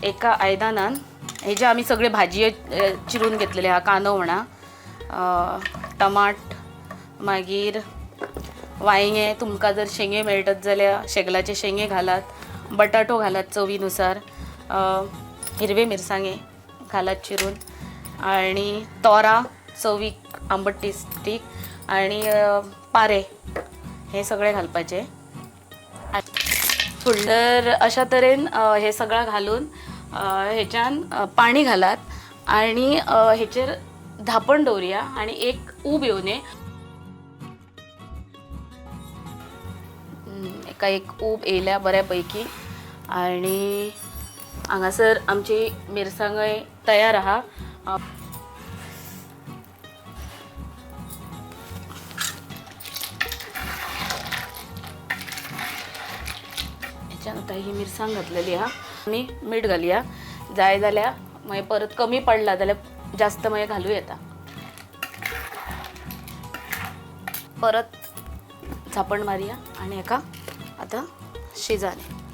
एका आयदनान हे जे आमी सगळे भाजी चिरून घेतलेले हा कांदो म्हणा, टमाट, मागीर वांयगे, तुमकां जर शेंगे मेळटत जाल्यार शेगलाचे शेंगे घालात, बटाटो घालात चवीनुसार, हिरवे मिरसांगे घालात चिरून, आणि तोरा चवीक आंबट टेस्टीक, आणि पारे हे सगळे घालपाचे. फुडर अशा तरेन हे सगळं घालून ह्याच्यान पाणी घालात आणि ह्याचेर धापण दवरया आणि एक ऊब येवन एक ऊब येयल्या बऱ्यापैकी. आणि हांगासर आमची मिरसांगय तयार आहा. ह्याच्यान आता ही मिरसांग घातलेली आहा. आमी मीठ घालया, जाय जाल्यार मागीर परत कमी पडला जाल्यार जास्त मागीर घालूं येता. परत झापण मारया आणि हेका आता शिजाले.